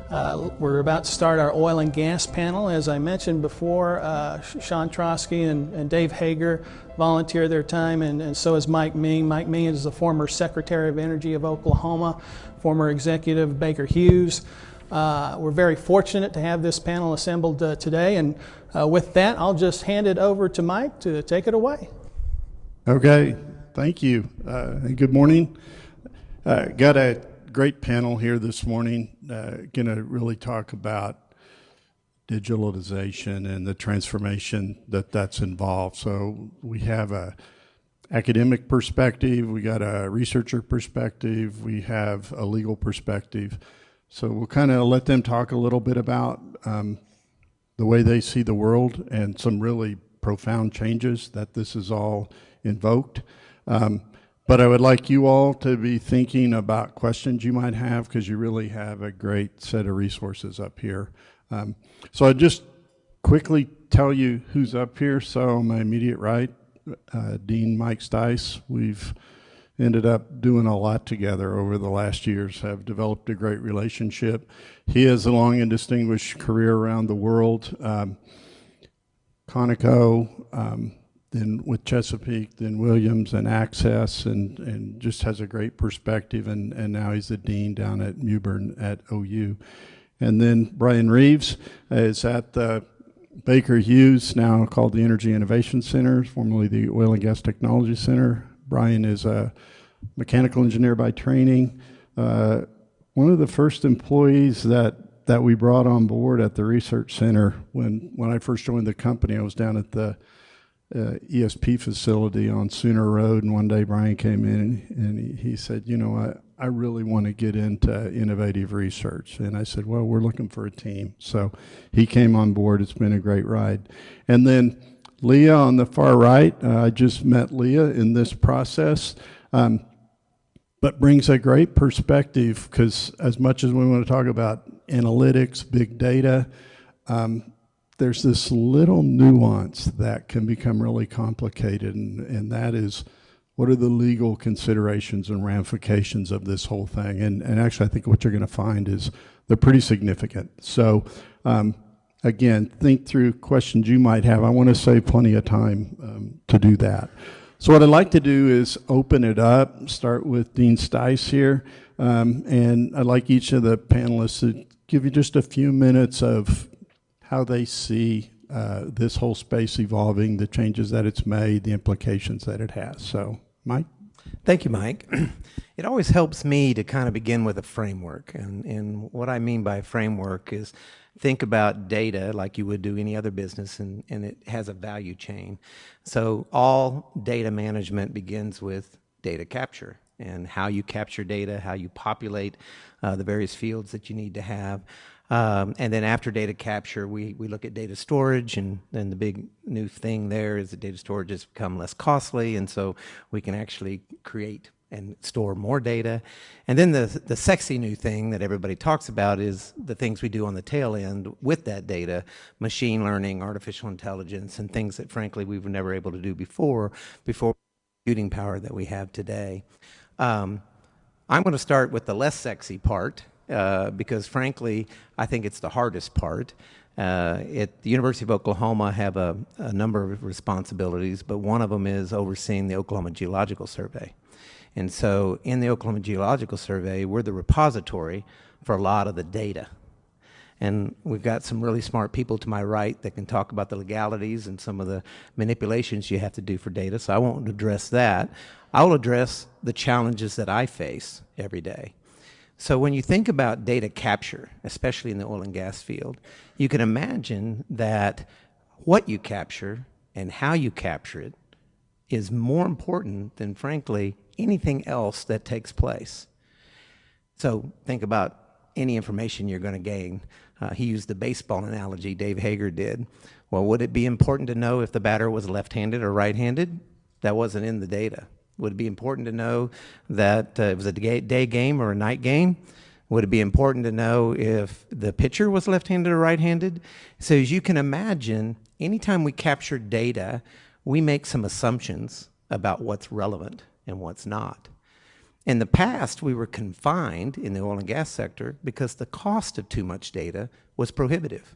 We're about to start our oil and gas panel. As I mentioned before, Sean Trotsky and Dave Hager volunteer their time, and so is Mike Ming. Mike Ming is the former Secretary of Energy of Oklahoma, former executive of Baker Hughes. We're very fortunate to have this panel assembled today, and with that, I'll just hand it over to Mike to take it away. Okay, thank you, and good morning. Got a great panel here this morning. Going to really talk about digitalization and the transformation that's involved. So we have a academic perspective, we got a researcher perspective, we have a legal perspective. So we'll kind of let them talk a little bit about the way they see the world and some really profound changes that this is all invoked. But I would like you all to be thinking about questions you might have, because you really have a great set of resources up here. So I'll just quickly tell you who's up here. So on my immediate right, Dean Mike Stice. We've ended up doing a lot together over the last years, have developed a great relationship. He has a long and distinguished career around the world. Conoco, then with Chesapeake, then Williams and Access, and just has a great perspective, and now he's the dean down at Mewbourne at OU. And then Brian Reeves is at the Baker Hughes, now called the Energy Innovation Center, formerly the Oil and Gas Technology Center. Brian is a mechanical engineer by training. One of the first employees that we brought on board at the research center when I first joined the company, I was down at the ESP facility on Sooner Road, and one day Brian came in and he said, you know, I really want to get into innovative research. And I said, well, we're looking for a team. So he came on board. It's been a great ride. And then Leah on the far right, I just met Leah in this process, but brings a great perspective, because as much as we want to talk about analytics, big data, there's this little nuance that can become really complicated, and that is, what are the legal considerations and ramifications of this whole thing? And actually, I think what you're going to find is they're pretty significant. So again, think through questions you might have. I want to save plenty of time to do that. So what I'd like to do is open it up, start with Dean Stice here, and I'd like each of the panelists to give you just a few minutes of how they see this whole space evolving, the changes that it's made, the implications that it has. So, Mike? Thank you, Mike. It always helps me to kind of begin with a framework. And what I mean by a framework is think about data like you would do any other business, and it has a value chain. So all data management begins with data capture, and how you capture data, how you populate the various fields that you need to have. And then after data capture, we look at data storage, and then the big new thing there is that data storage has become less costly, and so we can actually create and store more data. And then the sexy new thing that everybody talks about is the things we do on the tail end with that data: machine learning, artificial intelligence, and things that frankly we were never able to do before computing power that we have today. I'm going to start with the less sexy part, because frankly, I think it's the hardest part. At the University of Oklahoma, I have a number of responsibilities, but one of them is overseeing the Oklahoma Geological Survey. And so in the Oklahoma Geological Survey, we're the repository for a lot of the data. And we've got some really smart people to my right that can talk about the legalities and some of the manipulations you have to do for data, so I won't address that. I will address the challenges that I face every day. So when you think about data capture, especially in the oil and gas field, you can imagine that what you capture and how you capture it is more important than, frankly, anything else that takes place. So think about any information you're going to gain. He used the baseball analogy, Dave Hager did. Well, would it be important to know if the batter was left-handed or right-handed? That wasn't in the data. Would it be important to know that it was a day game or a night game? Would it be important to know if the pitcher was left-handed or right-handed? So as you can imagine, anytime we capture data, we make some assumptions about what's relevant and what's not. In the past, we were confined in the oil and gas sector because the cost of too much data was prohibitive.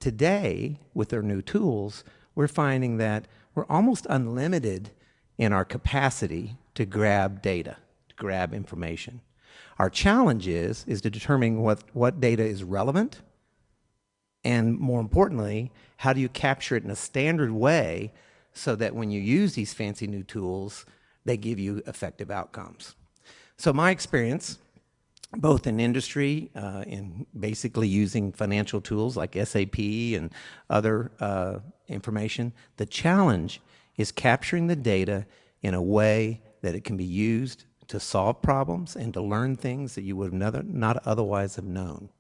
Today, with our new tools, we're finding that we're almost unlimited in our capacity to grab data, to grab information. Our challenge is to determine what data is relevant, and more importantly, how do you capture it in a standard way so that when you use these fancy new tools, they give you effective outcomes. So my experience, both in industry, in basically using financial tools like SAP and other information, the challenge is capturing the data in a way that it can be used to solve problems and to learn things that you would not otherwise have known.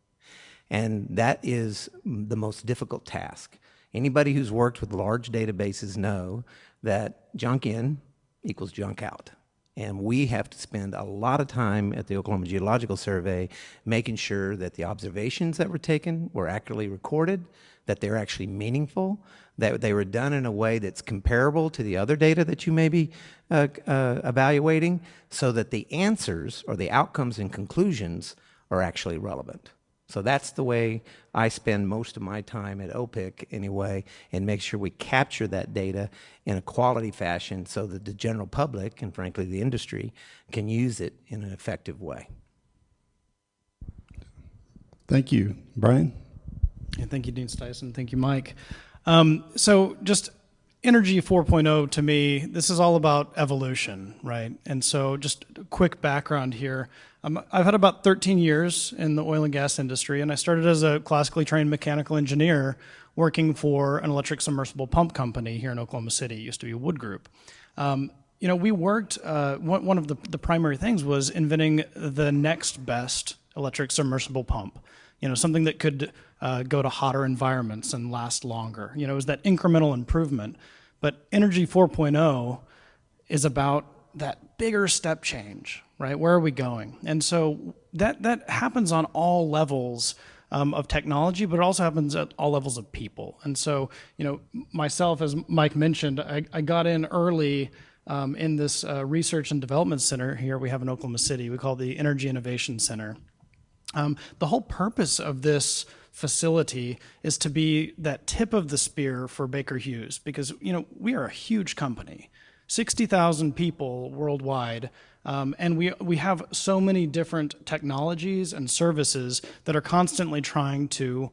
And that is the most difficult task. Anybody who's worked with large databases know that junk in equals junk out. And we have to spend a lot of time at the Oklahoma Geological Survey making sure that the observations that were taken were accurately recorded, that they're actually meaningful, that they were done in a way that's comparable to the other data that you may be evaluating, so that the answers or the outcomes and conclusions are actually relevant. So that's the way I spend most of my time at OPIC anyway, and make sure we capture that data in a quality fashion so that the general public, and frankly the industry, can use it in an effective way. Thank you. Brian? Yeah, thank you, Dean Stice, and thank you, Mike. So just Energy 4.0 to me, this is all about evolution, right? And so just a quick background here. I've had about 13 years in the oil and gas industry, and I started as a classically trained mechanical engineer working for an electric submersible pump company here in Oklahoma City. It used to be Wood Group. We worked, one of the primary things was inventing the next best electric submersible pump. Something that could go to hotter environments and last longer. It was that incremental improvement. But Energy 4.0 is about that bigger step change, right? Where are we going? And so that happens on all levels of technology, but it also happens at all levels of people. And so, myself, as Mike mentioned, I got in early in this research and development center here we have in Oklahoma City. We call it the Energy Innovation Center. The whole purpose of this facility is to be that tip of the spear for Baker Hughes, because we are a huge company, 60,000 people worldwide, and we have so many different technologies and services that are constantly trying to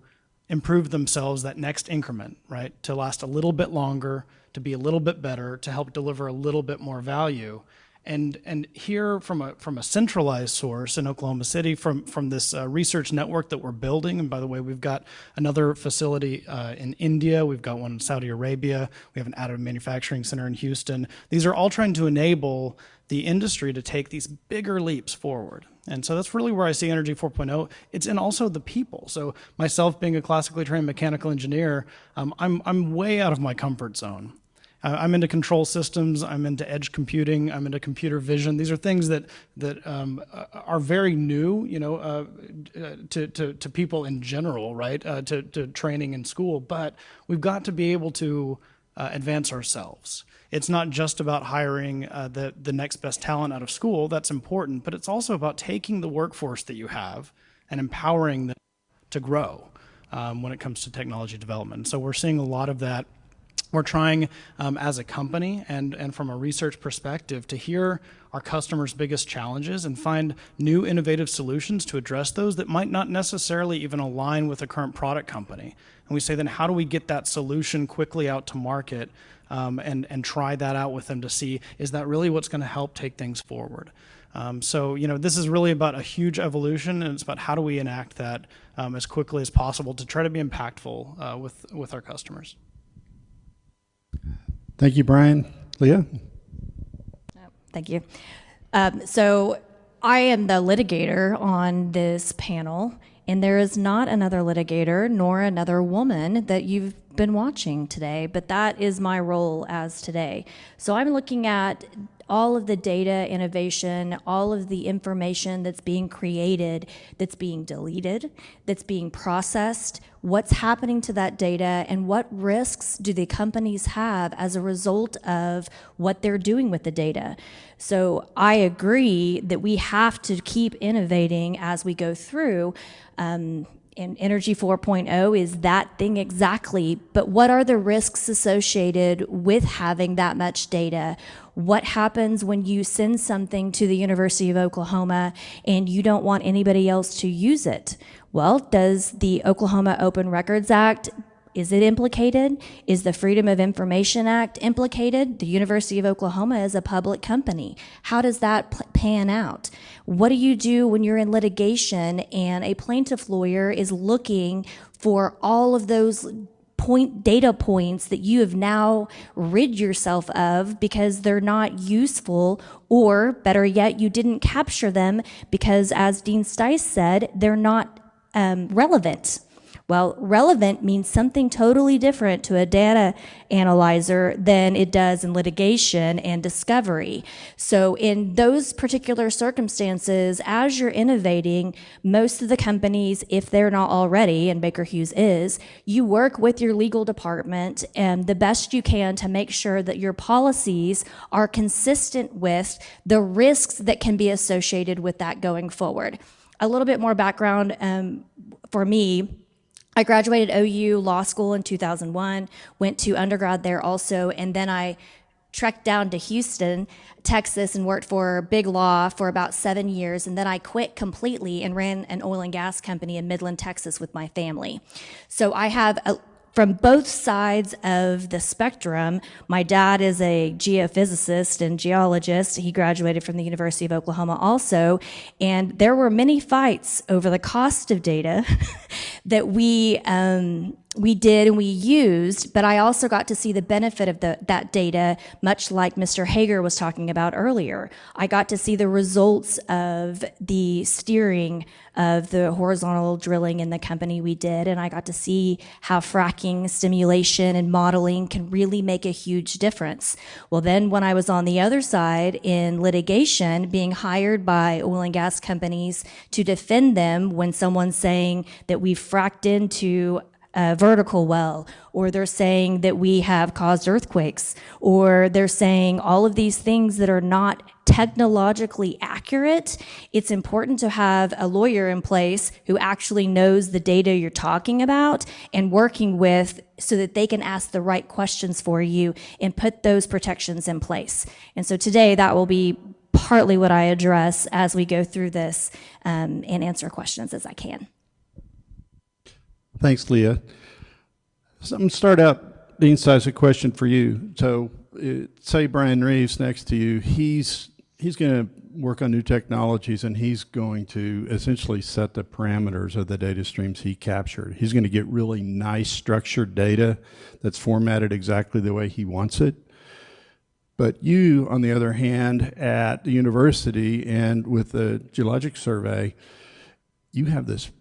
improve themselves, that next increment, right, to last a little bit longer, to be a little bit better, to help deliver a little bit more value. And here from a centralized source in Oklahoma City, from this research network that we're building, and by the way, we've got another facility in India, we've got one in Saudi Arabia, we have an additive manufacturing center in Houston. These are all trying to enable the industry to take these bigger leaps forward. And so that's really where I see Energy 4.0. It's in also the people. So myself being a classically trained mechanical engineer, I'm way out of my comfort zone. I'm into control systems, I'm into edge computing, I'm into computer vision. These are things that are very new, to people in general, right? To training in school, but we've got to be able to advance ourselves. It's not just about hiring the next best talent out of school. That's important, but it's also about taking the workforce that you have and empowering them to grow when it comes to technology development. So we're seeing a lot of that. We're trying as a company and from a research perspective to hear our customers' biggest challenges and find new innovative solutions to address those that might not necessarily even align with a current product company. And we say, then how do we get that solution quickly out to market and try that out with them to see, is that really what's going to help take things forward? So this is really about a huge evolution, and it's about how do we enact that as quickly as possible to try to be impactful with our customers. Thank you, Brian. Leah? Thank you. So I am the litigator on this panel, and there is not another litigator nor another woman that you've been watching today, but that is my role as today. So I'm looking at all of the data innovation, all of the information that's being created, that's being deleted, that's being processed, what's happening to that data, and what risks do the companies have as a result of what they're doing with the data. So I agree that we have to keep innovating as we go through. And Energy 4.0 is that thing exactly, but what are the risks associated with having that much data? What happens when you send something to the University of Oklahoma and you don't want anybody else to use it? Well, does the Oklahoma Open Records Act, is it implicated? Is the Freedom of Information Act implicated? The University of Oklahoma is a public company. How does that pan out? What do you do when you're in litigation and a plaintiff lawyer is looking for all of those data points that you have now rid yourself of because they're not useful, or better yet, you didn't capture them because, as Dean Stice said, they're not relevant. Well, relevant means something totally different to a data analyzer than it does in litigation and discovery. So in those particular circumstances, as you're innovating, most of the companies, if they're not already, and Baker Hughes is, you work with your legal department and the best you can to make sure that your policies are consistent with the risks that can be associated with that going forward. A little bit more background for me. I graduated OU Law School in 2001, went to undergrad there also, and then I trekked down to Houston, Texas, and worked for Big Law for about 7 years, and then I quit completely and ran an oil and gas company in Midland, Texas with my family. So I have from both sides of the spectrum. My dad is a geophysicist and geologist. He graduated from the University of Oklahoma also, and there were many fights over the cost of data that we did and we used, but I also got to see the benefit of that data, much like Mr. Hager was talking about earlier. I got to see the results of the steering of the horizontal drilling in the company we did, and I got to see how fracking, stimulation, and modeling can really make a huge difference. Well, then when I was on the other side in litigation, being hired by oil and gas companies to defend them when someone's saying that we've fracked into a vertical well, or they're saying that we have caused earthquakes, or they're saying all of these things that are not technologically accurate, it's important to have a lawyer in place who actually knows the data you're talking about and working with so that they can ask the right questions for you and put those protections in place. And so today that will be partly what I address as we go through this and answer questions as I can. Thanks, Leah. So I'm going to start out, Dean Stice, a question for you. So say Brian Reeves next to you, he's going to work on new technologies, and he's going to essentially set the parameters of the data streams he captured. He's going to get really nice structured data that's formatted exactly the way he wants it. But you, on the other hand, at the university and with the Geologic Survey, you have this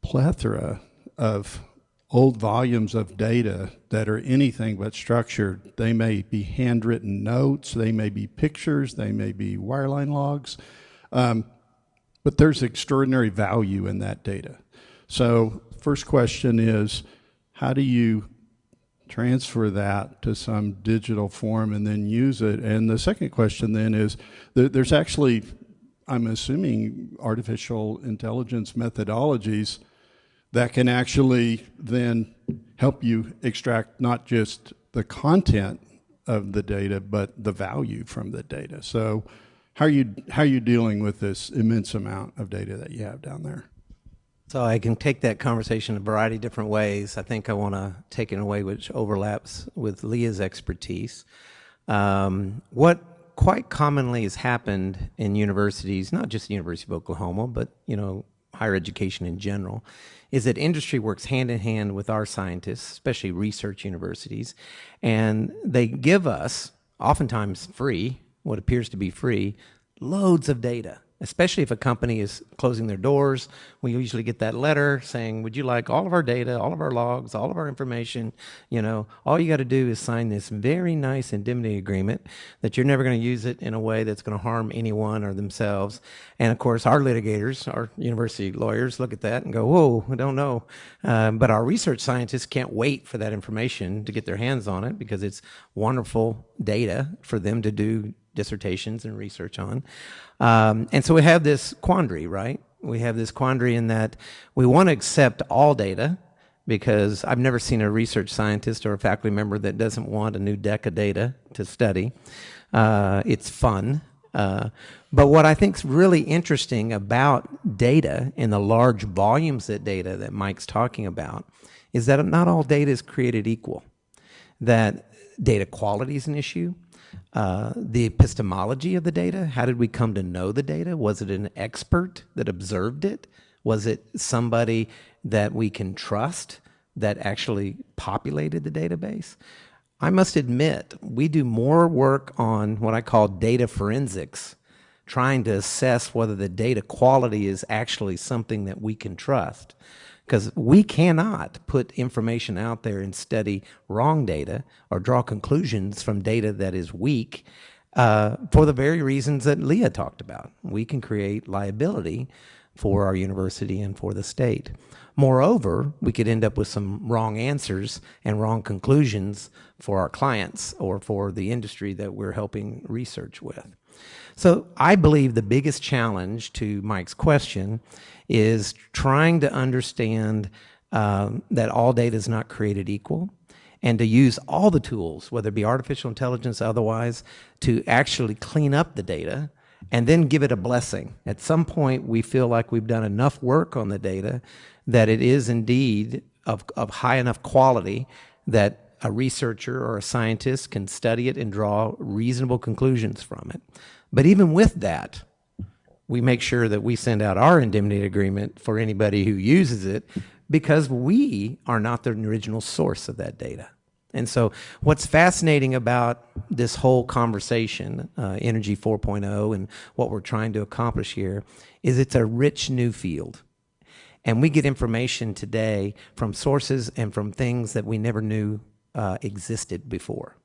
plethora of old volumes of data that are anything but structured. They may be handwritten notes, they may be pictures, they may be wireline logs, but there's extraordinary value in that data. So first question is, how do you transfer that to some digital form and then use it? And the second question then is, there's actually, I'm assuming, artificial intelligence methodologies that can actually then help you extract not just the content of the data, but the value from the data. So how are you dealing with this immense amount of data that you have down there? So I can take that conversation a variety of different ways. I think I want to take it in a way which overlaps with Leah's expertise. What quite commonly has happened in universities, not just the University of Oklahoma, but higher education in general, is that industry works hand in hand with our scientists, especially research universities, and they give us, oftentimes free, what appears to be free, loads of data. especially if a company is closing their doors. We usually get that letter saying, would you like all of our data, all of our logs, all of our information? You know, all you got to do is sign this very nice indemnity agreement that you're never going to use it in a way that's going to harm anyone or themselves. And of course, our litigators, our university lawyers look at that and go, whoa, I don't know. But our research scientists can't wait for that information to get their hands on it because it's wonderful data for them to do dissertations and research on. And so we have this quandary, right? We have this quandary in that we want to accept all data because I've never seen a research scientist or a faculty member that doesn't want a new deck of data to study. It's fun. But what I think is really interesting about data and the large volumes of data that Mike's talking about is that not all data is created equal. That data quality is an issue. The epistemology of the data, how did we come to know the data? Was it an expert that observed it? Was it somebody that we can trust that actually populated the database? I must admit, we do more work on what I call data forensics, trying to assess whether the data quality is actually something that we can trust. Because we cannot put information out there and study wrong data or draw conclusions from data that is weak for the very reasons that Leah talked about. We can create liability for our university and for the state. Moreover, we could end up with some wrong answers and wrong conclusions for our clients or for the industry that we're helping research with. So I believe the biggest challenge to Mike's question is trying to understand that all data is not created equal and to use all the tools, whether it be artificial intelligence or otherwise, to actually clean up the data and then give it a blessing. At some point, we feel like we've done enough work on the data that it is indeed of high enough quality that a researcher or a scientist can study it and draw reasonable conclusions from it. But even with that, we make sure that we send out our indemnity agreement for anybody who uses it because we are not the original source of that data. And so what's fascinating about this whole conversation, Energy 4.0, and what we're trying to accomplish here is it's a rich new field. And we get information today from sources and from things that we never knew existed before.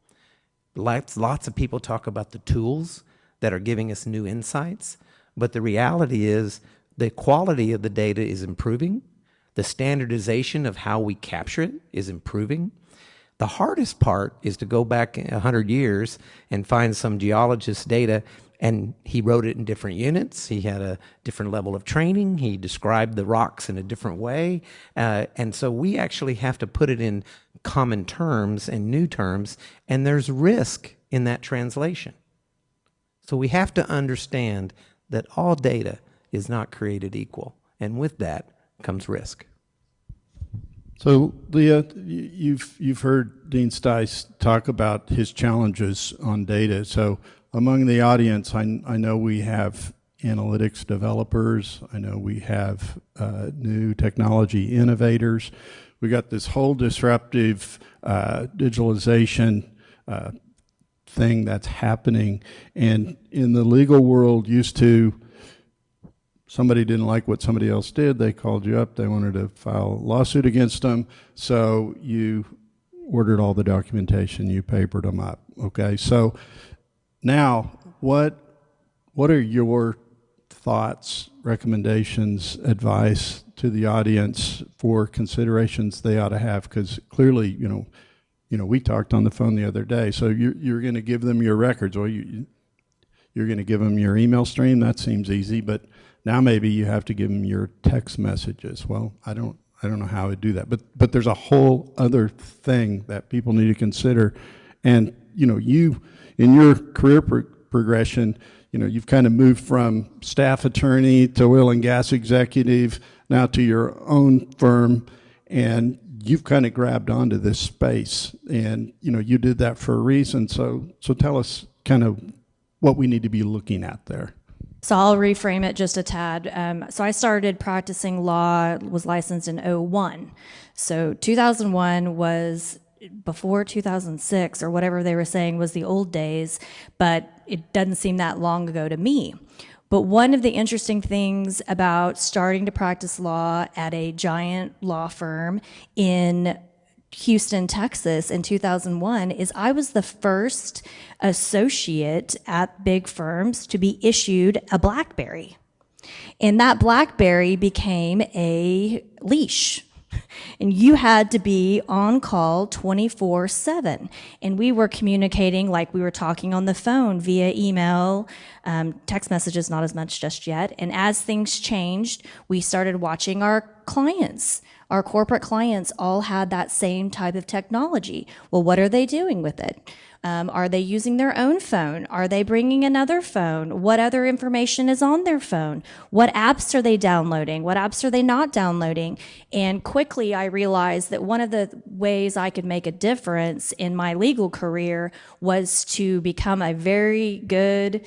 Lots of people talk about the tools that are giving us new insights, but the reality is the quality of the data is improving. The standardization of how we capture it is improving. The hardest part is to go back 100 years and find some geologist's data, and he wrote it in different units. He had a different level of training. He described the rocks in a different way. And so we actually have to put it in common terms and new terms, and there's risk in that translation. So we have to understand that all data is not created equal, and with that comes risk. So, Leah, you've heard Dean Stice talk about his challenges on data. So, among the audience, I know we have analytics developers. I know we have new technology innovators. We got this whole disruptive digitalization thing that's happening, and in the legal world used to, somebody didn't like what somebody else did, they called you up, they wanted to file a lawsuit against them, so you ordered all the documentation, you papered them up, okay? So now, what are your thoughts, recommendations, advice to the audience for considerations they ought to have? Because clearly, you know, we talked on the phone the other day, so you're going to give them your records, or you're going to give them your email stream. That seems easy, but now maybe you have to give them your text messages. Well, I don't know how I would do that, but there's a whole other thing that people need to consider. And you in your career progression, you've kind of moved from staff attorney to oil and gas executive, now to your own firm, and you've kind of grabbed onto this space, and you did that for a reason. So tell us kind of what we need to be looking at there. So I'll reframe it just a tad. So I started practicing law, was licensed in 2001. So 2001 was before 2006, or whatever they were saying was the old days, but it doesn't seem that long ago to me. But one of the interesting things about starting to practice law at a giant law firm in Houston, Texas in 2001 is I was the first associate at big firms to be issued a BlackBerry. And that BlackBerry became a leash. And you had to be on call 24/7. And we were communicating like we were talking on the phone via email, text messages, not as much just yet. And as things changed, we started watching our clients. Our corporate clients all had that same type of technology. Well, what are they doing with it? Are they using their own phone? Are they bringing another phone? What other information is on their phone? What apps are they downloading? What apps are they not downloading? And quickly I realized that one of the ways I could make a difference in my legal career was to become a very good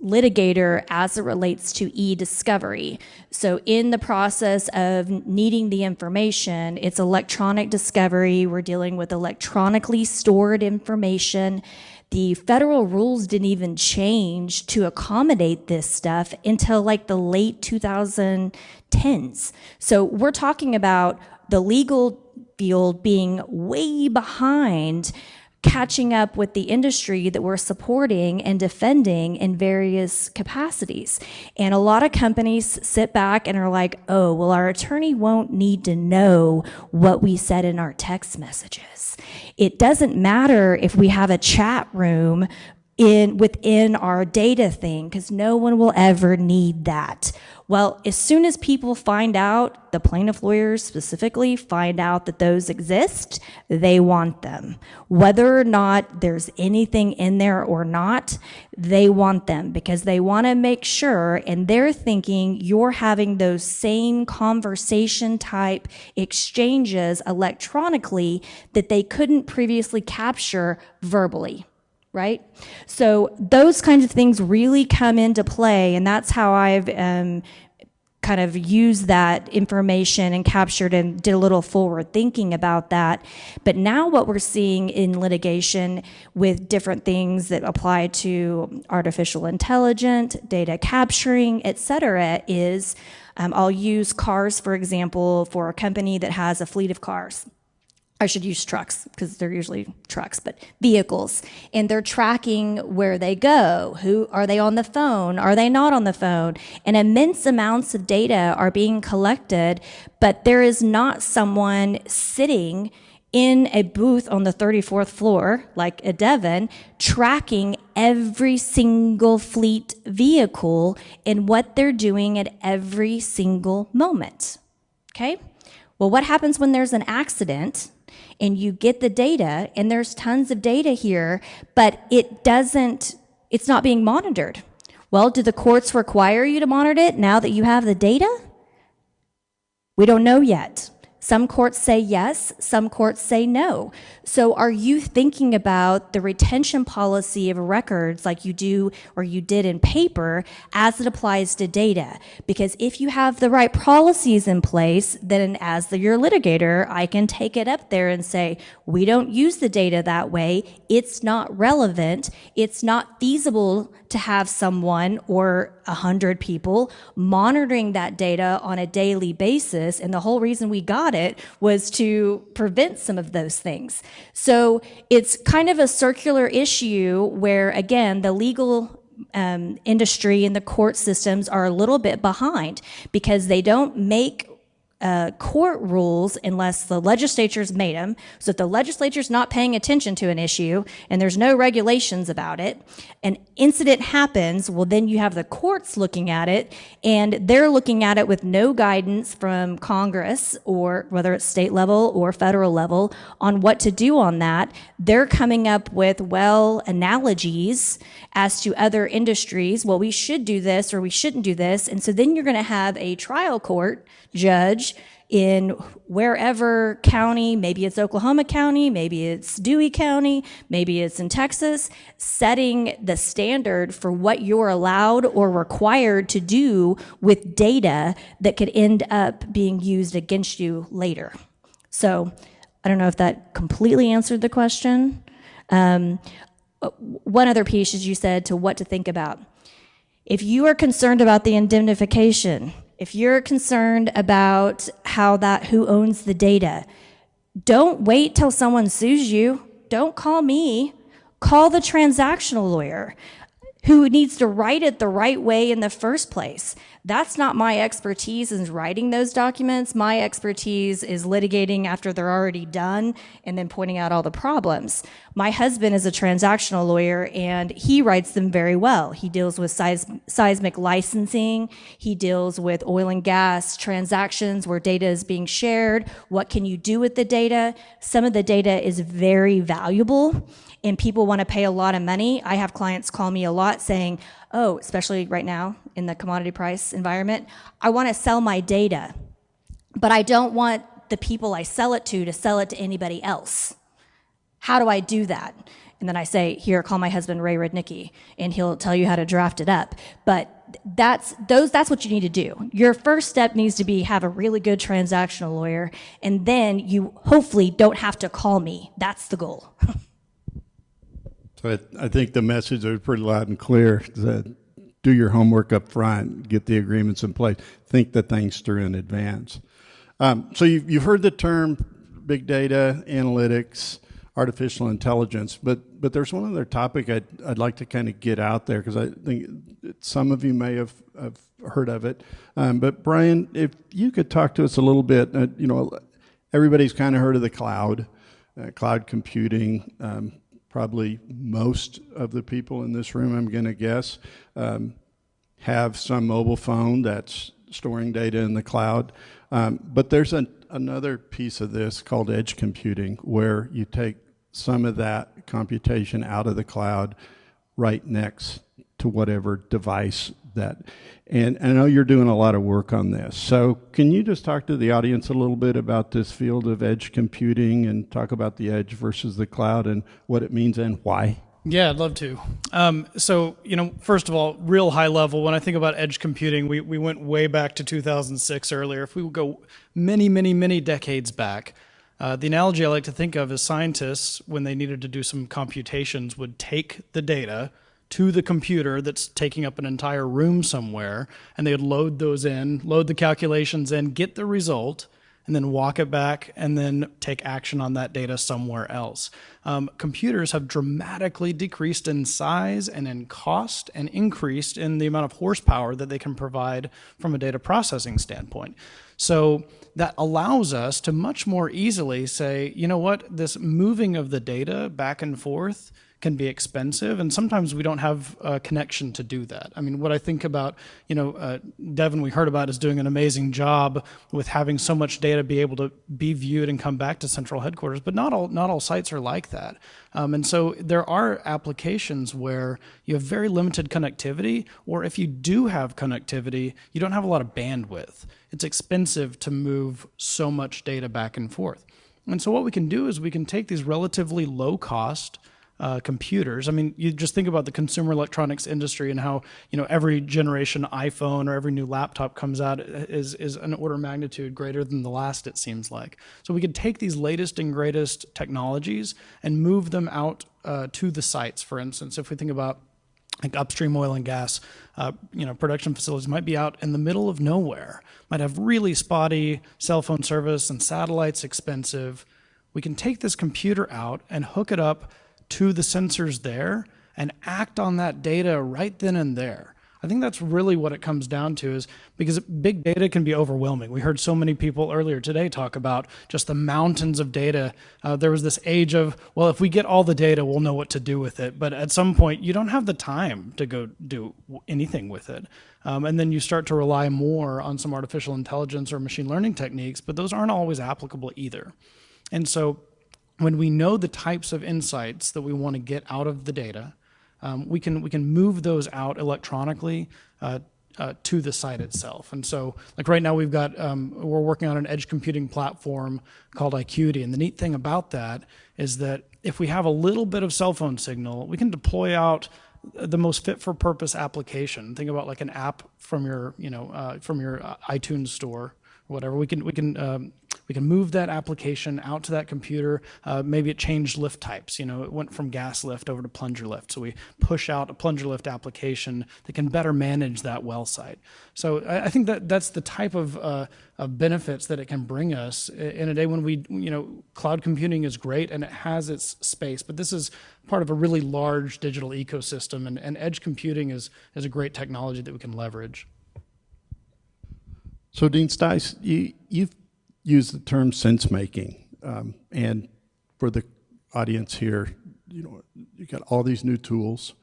litigator as it relates to e-discovery. So in the process of needing the information, it's electronic discovery. We're dealing with electronically stored information. The federal rules didn't even change to accommodate this stuff until like the late 2010s. So we're talking about the legal field being way behind catching up with the industry that we're supporting and defending in various capacities. And a lot of companies sit back and are like, oh, well, our attorney won't need to know what we said in our text messages. It doesn't matter if we have a chat room within our data thing, because no one will ever need that. Well, as soon as people find out, the plaintiff lawyers specifically find out that those exist, they want them. Whether or not there's anything in there or not, they want them because they want to make sure, and they're thinking you're having those same conversation type exchanges electronically that they couldn't previously capture verbally. Right? So those kinds of things really come into play, and that's how I've kind of used that information and captured and did a little forward thinking about that. But now what we're seeing in litigation with different things that apply to artificial intelligence, data capturing, et cetera, is I'll use cars, for example, for a company that has a fleet of cars. I should use trucks because they're usually trucks, but vehicles. And they're tracking where they go. Are they on the phone? Are they not on the phone? And immense amounts of data are being collected, but there is not someone sitting in a booth on the 34th floor, like a Devon, tracking every single fleet vehicle and what they're doing at every single moment. Okay? Well, what happens when there's an accident? And you get the data, and there's tons of data here, but it's not being monitored. Well, do the courts require you to monitor it now that you have the data? We don't know yet. Some courts say yes, some courts say no. So are you thinking about the retention policy of records like you do or you did in paper as it applies to data? Because if you have the right policies in place, then as your litigator, I can take it up there and say, we don't use the data that way. It's not relevant. It's not feasible to have someone or 100 people monitoring that data on a daily basis. And the whole reason we got it was to prevent some of those things. So it's kind of a circular issue where, again, the legal industry and the court systems are a little bit behind because they don't make court rules unless the legislature's made them. So if the legislature's not paying attention to an issue and there's no regulations about it, an incident happens, well, then you have the courts looking at it, and they're looking at it with no guidance from Congress, or whether it's state level or federal level, on what to do on that. They're coming up with, analogies as to other industries. Well, we should do this or we shouldn't do this. And so then you're going to have a trial court judge in wherever county, maybe it's Oklahoma County, maybe it's Dewey County, maybe it's in Texas, setting the standard for what you're allowed or required to do with data that could end up being used against you later. So I don't know if that completely answered the question. One other piece, as you said, to what to think about. If you are concerned about the indemnification, if you're concerned about who owns the data, don't wait till someone sues you. Don't call me. Call the transactional lawyer who needs to write it the right way in the first place. That's not my expertise, is writing those documents. My expertise is litigating after they're already done and then pointing out all the problems. My husband is a transactional lawyer, and he writes them very well. He deals with seismic licensing. He deals with oil and gas transactions where data is being shared. What can you do with the data? Some of the data is very valuable, and people want to pay a lot of money. I have clients call me a lot saying, oh, especially right now in the commodity price environment, I want to sell my data, but I don't want the people I sell it to sell it to anybody else. How do I do that? And then I say, here, call my husband, Ray Rudnicki, and he'll tell you how to draft it up. But that's what you need to do. Your first step needs to be have a really good transactional lawyer, and then you hopefully don't have to call me. That's the goal. So I think the message is pretty loud and clear. That do your homework up front, get the agreements in place, think the things through in advance. So you've heard the term big data, analytics, artificial intelligence, but there's one other topic I'd like to kind of get out there, because I think some of you may have heard of it. But Brian, if you could talk to us a little bit, everybody's kind of heard of the cloud computing. Probably most of the people in this room, I'm going to guess, have some mobile phone that's storing data in the cloud. But there's another piece of this called edge computing, where you take some of that computation out of the cloud right next to whatever device and I know you're doing a lot of work on this. So can you just talk to the audience a little bit about this field of edge computing and talk about the edge versus the cloud and what it means and why? Yeah, I'd love to. So, first of all, real high level, when I think about edge computing, we went way back to 2006 earlier. If we would go many, many, many decades back, the analogy I like to think of is scientists, when they needed to do some computations, would take the data to the computer that's taking up an entire room somewhere, and they would load the calculations in, get the result, and then walk it back, and then take action on that data somewhere else. Computers have dramatically decreased in size and in cost, and increased in the amount of horsepower that they can provide from a data processing standpoint. So that allows us to much more easily say, you know what, this moving of the data back and forth can be expensive, and sometimes we don't have a connection to do that. I mean, what I think about, Devin, we heard about, is doing an amazing job with having so much data be able to be viewed and come back to central headquarters, but not all sites are like that. And so there are applications where you have very limited connectivity, or if you do have connectivity, you don't have a lot of bandwidth. It's expensive to move so much data back and forth. And so what we can do is we can take these relatively low cost computers. I mean, you just think about the consumer electronics industry and how, every generation iPhone or every new laptop comes out is an order of magnitude greater than the last, it seems like. So we could take these latest and greatest technologies and move them out to the sites. For instance, if we think about like upstream oil and gas, production facilities might be out in the middle of nowhere, might have really spotty cell phone service and satellites expensive. We can take this computer out and hook it up to the sensors there and act on that data right then and there. I think that's really what it comes down to, is because big data can be overwhelming. We heard so many people earlier today talk about just the mountains of data. There was this age of, well, if we get all the data, we'll know what to do with it. But at some point, you don't have the time to go do anything with it. And then you start to rely more on some artificial intelligence or machine learning techniques, but those aren't always applicable either. And so when we know the types of insights that we want to get out of the data, we can move those out electronically to the site itself. And so, like right now, we're working on an edge computing platform called iQity. And the neat thing about that is that if we have a little bit of cell phone signal, we can deploy out the most fit for purpose application. Think about like an app from your iTunes store or whatever. We can We can move that application out to that computer. Maybe it changed lift types. It went from gas lift over to plunger lift. So we push out a plunger lift application that can better manage that well site. So I think that's the type of benefits that it can bring us in a day when cloud computing is great and it has its space, but this is part of a really large digital ecosystem, and edge computing is a great technology that we can leverage. So Dean Stice, you've used the term sense making, and for the audience here, you got all these new tools.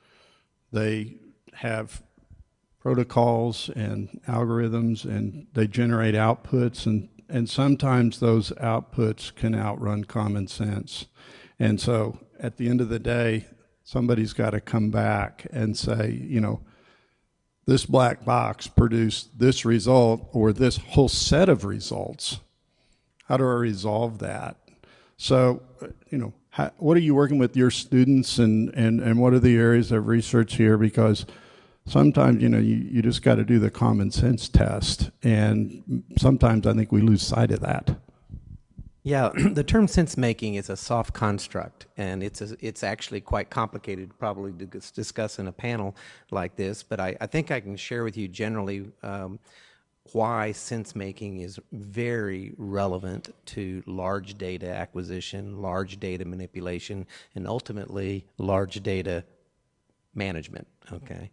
They have protocols and algorithms, and they generate outputs, and sometimes those outputs can outrun common sense. And so at the end of the day, somebody's got to come back and say, this black box produced this result or this whole set of results. How do I resolve that? So, what are you working with your students, and what are the areas of research here? Because sometimes, you just got to do the common sense test, and sometimes I think we lose sight of that. Yeah, the term sense making is a soft construct, and it's actually quite complicated probably to discuss in a panel like this, but I think I can share with you generally why sense making is very relevant to large data acquisition, large data manipulation, and ultimately large data management, okay?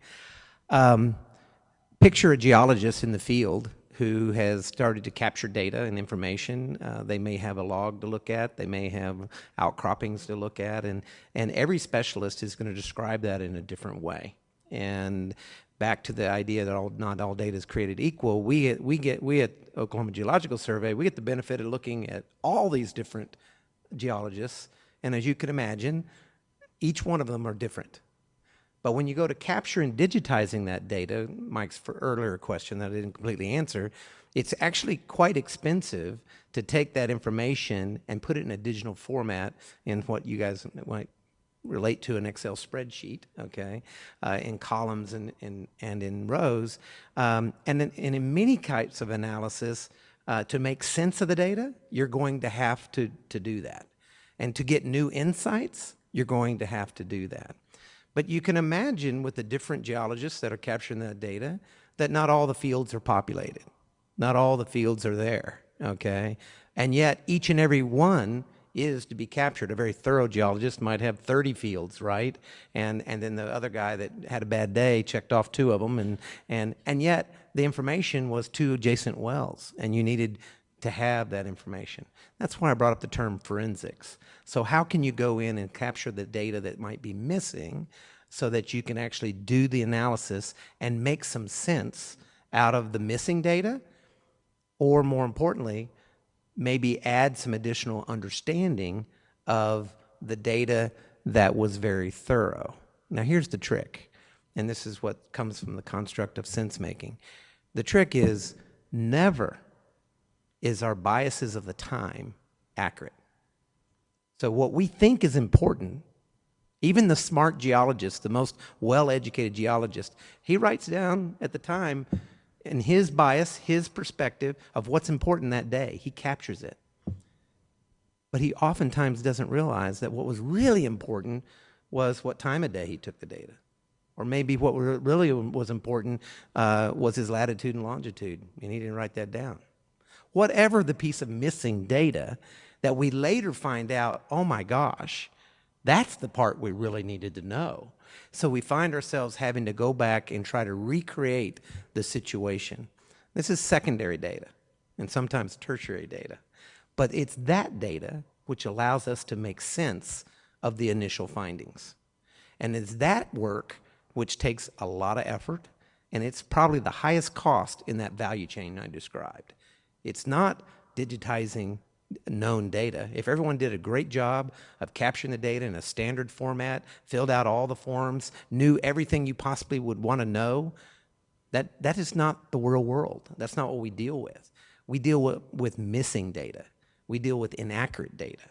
Picture a geologist in the field who has started to capture data and information. They may have a log to look at, they may have outcroppings to look at, and every specialist is going to describe that in a different way. And back to the idea that not all data is created equal, we at Oklahoma Geological Survey, we get the benefit of looking at all these different geologists, and as you can imagine, each one of them are different. But when you go to capturing and digitizing that data, Mike's earlier question that I didn't completely answer, it's actually quite expensive to take that information and put it in a digital format in what you guys might relate to an Excel spreadsheet, okay, in columns and in rows. And in many types of analysis, to make sense of the data, you're going to have to do that. And to get new insights, you're going to have to do that. But you can imagine with the different geologists that are capturing that data that not all the fields are populated. Not all the fields are there, okay? And yet each and every one is to be captured. A very thorough geologist might have 30 fields, right? And then the other guy that had a bad day checked off 2 of them, and yet the information was 2 adjacent wells, and you needed to have that information. That's why I brought up the term forensics. So how can you go in and capture the data that might be missing so that you can actually do the analysis and make some sense out of the missing data, or more importantly, maybe add some additional understanding of the data that was very thorough. Now here's the trick, and this is what comes from the construct of sense making. The trick is never is our biases of the time accurate. So what we think is important, even the smart geologist, the most well-educated geologist, he writes down at the time in his bias, his perspective of what's important that day. He captures it. But he oftentimes doesn't realize that what was really important was what time of day he took the data. Or maybe what really was important was his latitude and longitude, and he didn't write that down. Whatever the piece of missing data that we later find out, oh my gosh, that's the part we really needed to know. So we find ourselves having to go back and try to recreate the situation. This is secondary data and sometimes tertiary data. But it's that data which allows us to make sense of the initial findings. And it's that work which takes a lot of effort, and it's probably the highest cost in that value chain I described. It's not digitizing known data. If everyone did a great job of capturing the data in a standard format, filled out all the forms, knew everything you possibly would want to know, that is not the real world. That's not what we deal with. We deal with missing data. We deal with inaccurate data.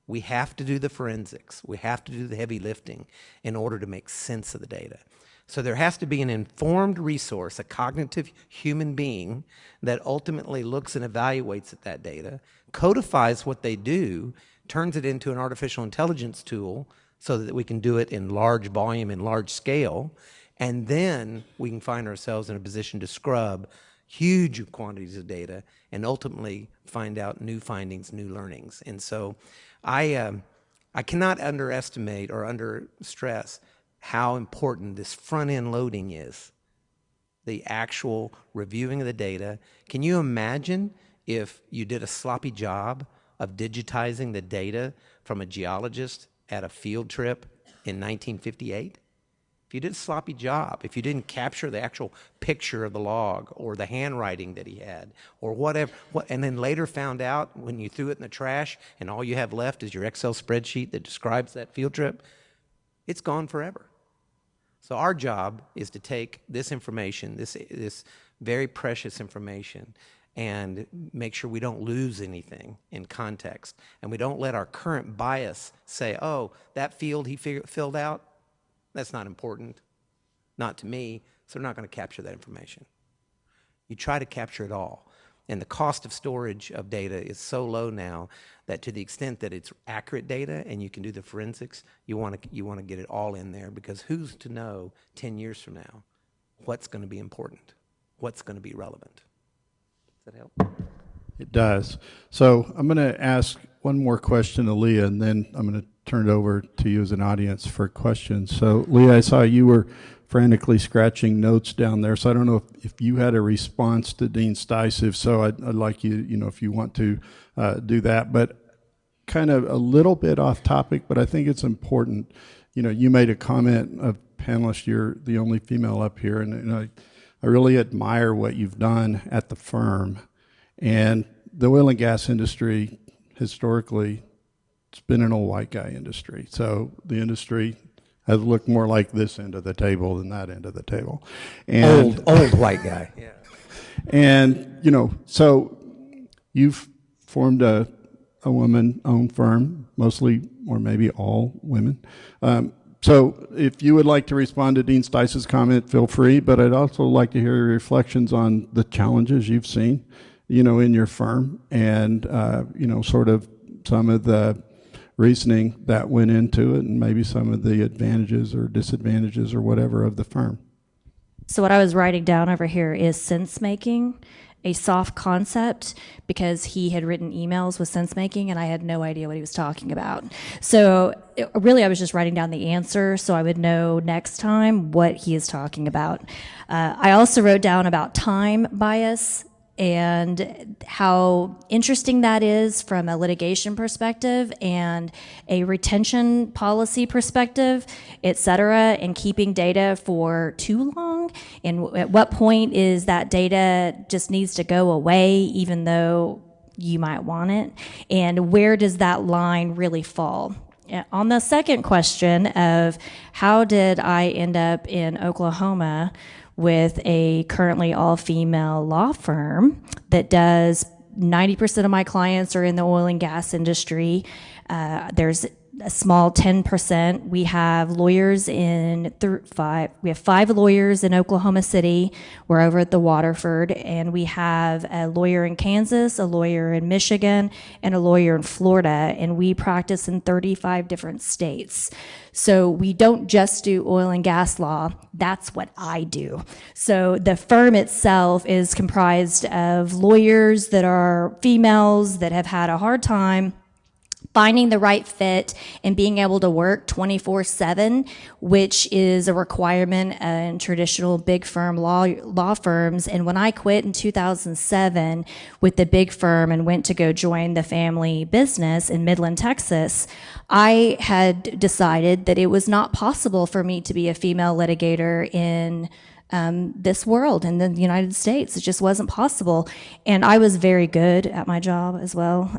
We have to do the forensics. We have to do the heavy lifting in order to make sense of the data. So there has to be an informed resource, a cognitive human being that ultimately looks and evaluates at that data, codifies what they do, turns it into an artificial intelligence tool so that we can do it in large volume and large scale, and then we can find ourselves in a position to scrub huge quantities of data and ultimately find out new findings, new learnings. And so I cannot underestimate or under stress how important this front-end loading is, the actual reviewing of the data. Can you imagine if you did a sloppy job of digitizing the data from a geologist at a field trip in 1958? If you did a sloppy job, if you didn't capture the actual picture of the log or the handwriting that he had or whatever, and then later found out when you threw it in the trash and all you have left is your Excel spreadsheet that describes that field trip, it's gone forever. So our job is to take this information, this very precious information, and make sure we don't lose anything in context. And we don't let our current bias say, oh, that field he filled out, that's not important, not to me, so they're not going to capture that information. You try to capture it all. And the cost of storage of data is so low now that to the extent that it's accurate data and you can do the forensics, you want to get it all in there, because who's to know 10 years from now what's going to be important, what's going to be relevant. Does that help? It does. So I'm going to ask one more question to Leah, and then I'm going to turn it over to you as an audience for questions. So Leah, I saw you were frantically scratching notes down there, so I don't know if you had a response to Dean Stice. If so, I'd like you, if you want to do that. But kind of a little bit off topic, but I think it's important. You made a comment of panelists, you're the only female up here, and I really admire what you've done at the firm. And the oil and gas industry, historically, it's been an old white guy industry. So the industry has looked more like this end of the table than that end of the table. And old white guy. Yeah. And, so you've formed a woman-owned firm, mostly or maybe all women. So if you would like to respond to Dean Stice's comment, feel free, but I'd also like to hear your reflections on the challenges you've seen, in your firm, and, sort of some of the reasoning that went into it, and maybe some of the advantages or disadvantages or whatever of the firm. So what I was writing down over here is sense making, a soft concept, because he had written emails with sense making and I had no idea what he was talking about. So really I was just writing down the answer so I would know next time what he is talking about. I also wrote down about time bias and how interesting that is from a litigation perspective and a retention policy perspective, et cetera, and keeping data for too long. And at what point is that data just needs to go away even though you might want it? And where does that line really fall? On the second question of how did I end up in Oklahoma with a currently all-female law firm that does 90% of my clients are in the oil and gas industry. There's a small 10%. We have lawyers in we have 5 lawyers in Oklahoma City. We're over at the Waterford, and we have a lawyer in Kansas, a lawyer in Michigan, and a lawyer in Florida, and we practice in 35 different states. So we don't just do oil and gas law. That's what I do. So the firm itself is comprised of lawyers that are females that have had a hard time finding the right fit and being able to work 24/7, which is a requirement in traditional big firm law firms. And when I quit in 2007 with the big firm and went to go join the family business in Midland, Texas, I had decided that it was not possible for me to be a female litigator in this world, in the United States. It just wasn't possible. And I was very good at my job as well.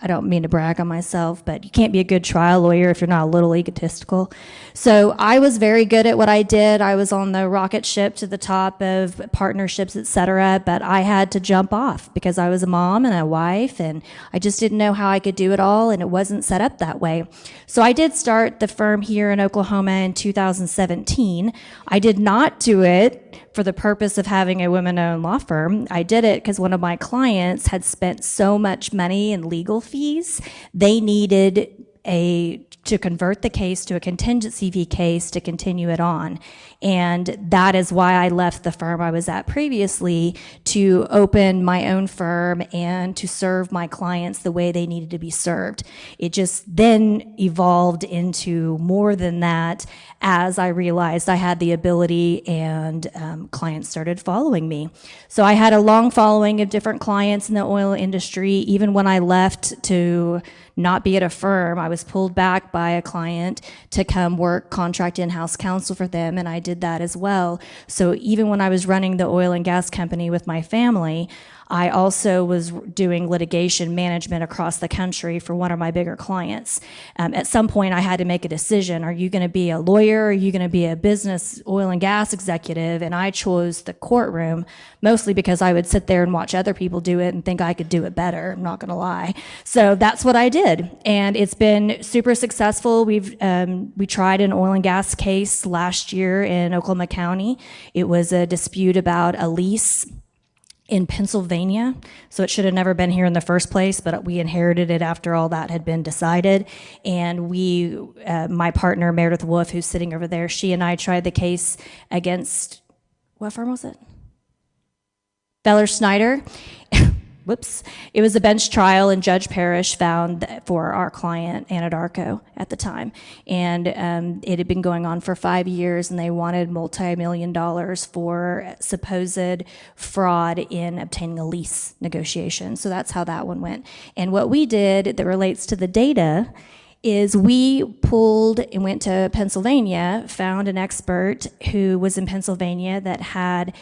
I don't mean to brag on myself, but you can't be a good trial lawyer if you're not a little egotistical. So I was very good at what I did. I was on the rocket ship to the top of partnerships, et cetera, but I had to jump off because I was a mom and a wife, and I just didn't know how I could do it all, and it wasn't set up that way. So I did start the firm here in Oklahoma in 2017. I did not do it for the purpose of having a women-owned law firm. I did it because one of my clients had spent so much money in legal fees, they needed to convert the case to a contingency fee case to continue it on. And that is why I left the firm I was at previously to open my own firm and to serve my clients the way they needed to be served. It just then evolved into more than that as I realized I had the ability, and clients started following me. So I had a long following of different clients in the oil industry. Even when I left to not be at a firm, I was pulled back by a client to come work contract in-house counsel for them, and I did that as well. So even when I was running the oil and gas company with my family, I also was doing litigation management across the country for one of my bigger clients. At some point, I had to make a decision. Are you going to be a lawyer, or are you going to be a business oil and gas executive? And I chose the courtroom, mostly because I would sit there and watch other people do it and think I could do it better. I'm not going to lie. So that's what I did. And it's been super successful. We tried an oil and gas case last year in Oklahoma County. It was a dispute about a lease in Pennsylvania, so it should have never been here in the first place, but we inherited it after all that had been decided. And my partner, Meredith Wolf, who's sitting over there, she and I tried the case against, what firm was it? Feller Snyder. Whoops. It was a bench trial, and Judge Parrish found that for our client, Anadarko, at the time. And it had been going on for 5 years, and they wanted multi-million-dollars for supposed fraud in obtaining a lease negotiation. So that's how that one went. And what we did that relates to the data is we pulled and went to Pennsylvania, found an expert who was in Pennsylvania that had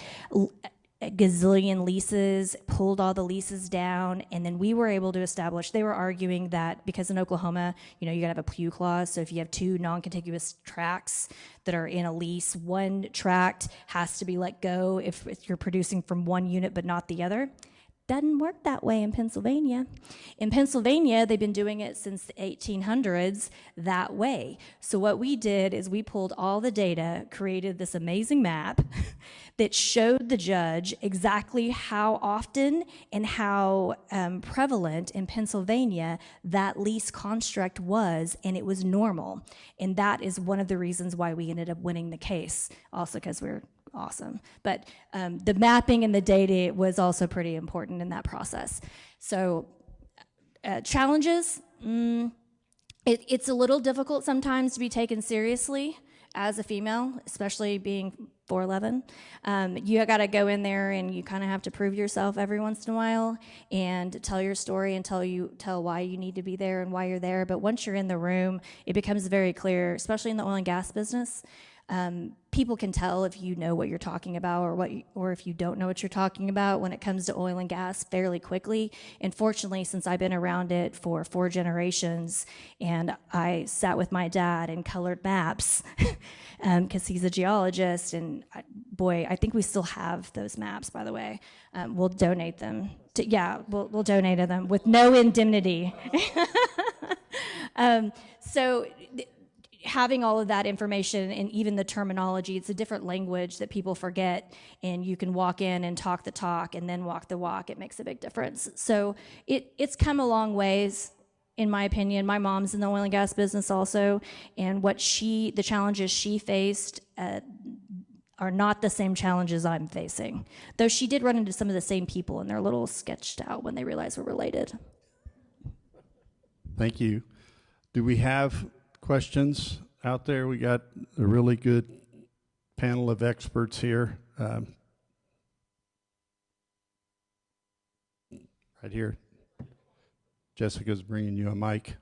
a gazillion leases, pulled all the leases down, and then we were able to establish, they were arguing that because in Oklahoma, you gotta have a PEW clause, so if you have two non-contiguous tracts that are in a lease, one tract has to be let go if you're producing from one unit but not the other. Doesn't work that way in Pennsylvania. In Pennsylvania, they've been doing it since the 1800s that way. So what we did is we pulled all the data, created this amazing map that showed the judge exactly how often and how prevalent in Pennsylvania that lease construct was, and it was normal. And that is one of the reasons why we ended up winning the case, also because we're awesome. But the mapping and the data was also pretty important in that process. So challenges, it's a little difficult sometimes to be taken seriously as a female, especially being 4'11". You got to go in there and you kind of have to prove yourself every once in a while and tell your story and tell why you need to be there and why you're there. But once you're in the room, it becomes very clear, especially in the oil and gas business. People can tell if you know what you're talking about or if you don't know what you're talking about when it comes to oil and gas fairly quickly. And fortunately, since I've been around it for 4 generations, and I sat with my dad and colored maps because he's a geologist, and I think we still have those maps, by the way. We'll donate them. We'll donate them with no indemnity. So having all of that information and even the terminology, it's a different language that people forget, and you can walk in and talk the talk and then walk the walk. It makes a big difference. So it's come a long ways, in my opinion. My mom's in the oil and gas business also, and the challenges she faced are not the same challenges I'm facing. Though she did run into some of the same people, and they're a little sketched out when they realize we're related. Thank you. Do we have questions out there? We got a really good panel of experts here. Right here. Jessica's bringing you a mic.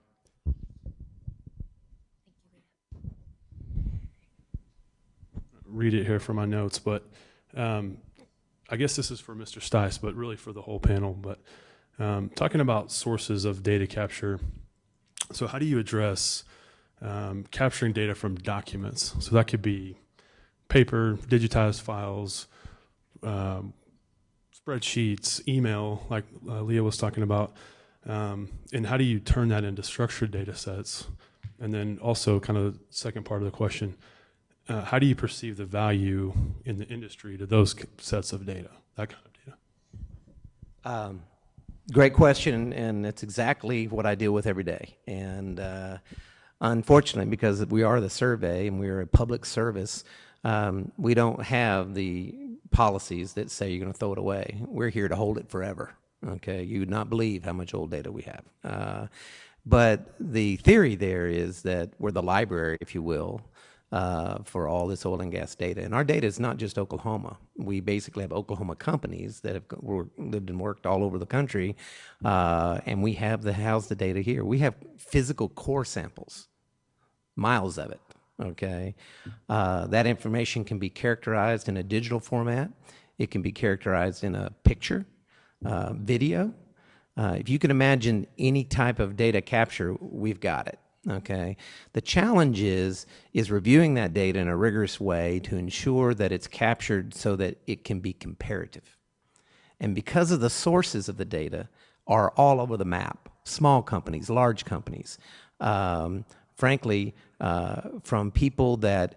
Read it here for my notes, but I guess this is for Mr. Stice, but really for the whole panel. But Talking about sources of data capture, so how do you address capturing data from documents? So that could be paper, digitized files, spreadsheets, email, like Leah was talking about, and how do you turn that into structured data sets? And then also kind of the second part of the question, how do you perceive the value in the industry to those sets of data, that kind of data? Great question, and it's exactly what I deal with every day. And unfortunately, because we are the survey and we're a public service, we don't have the policies that say you're going to throw it away. We're here to hold it forever. Okay, you would not believe how much old data we have. But the theory there is that we're the library, if you will, for all this oil and gas data. And our data is not just Oklahoma. We basically have Oklahoma companies that have lived and worked all over the country, and we have house the data here. We have physical core samples, miles of it, okay? That information can be characterized in a digital format. It can be characterized in a picture, video. If you can imagine any type of data capture, we've got it. Okay. The challenge is reviewing that data in a rigorous way to ensure that it's captured so that it can be comparative. And because of the sources of the data are all over the map, small companies, large companies, frankly, from people that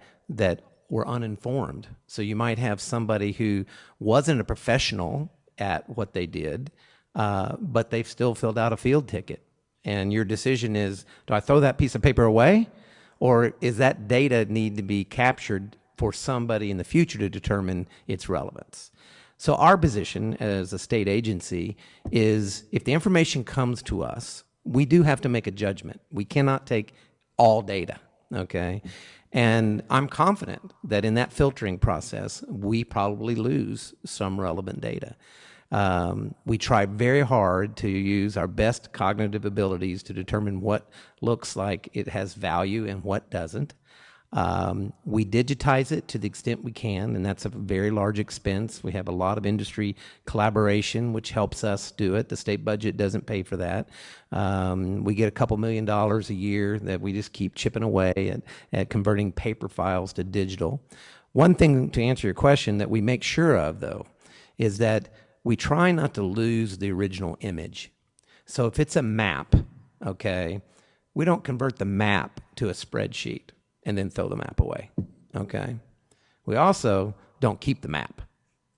were uninformed. So you might have somebody who wasn't a professional at what they did, but they've still filled out a field ticket. And your decision is, do I throw that piece of paper away? Or is that data need to be captured for somebody in the future to determine its relevance? So our position as a state agency is if the information comes to us, we do have to make a judgment. We cannot take all data, okay? And I'm confident that in that filtering process, we probably lose some relevant data. We try very hard to use our best cognitive abilities to determine what looks like it has value and what doesn't. We digitize it to the extent we can, and that's a very large expense. We have a lot of industry collaboration, which helps us do it. The state budget doesn't pay for that. We get a couple $1 million a year that we just keep chipping away at converting paper files to digital. One thing to answer your question that we make sure of, though, is that we try not to lose the original image. So if it's a map, okay, we don't convert the map to a spreadsheet and then throw the map away, okay? We also don't keep the map.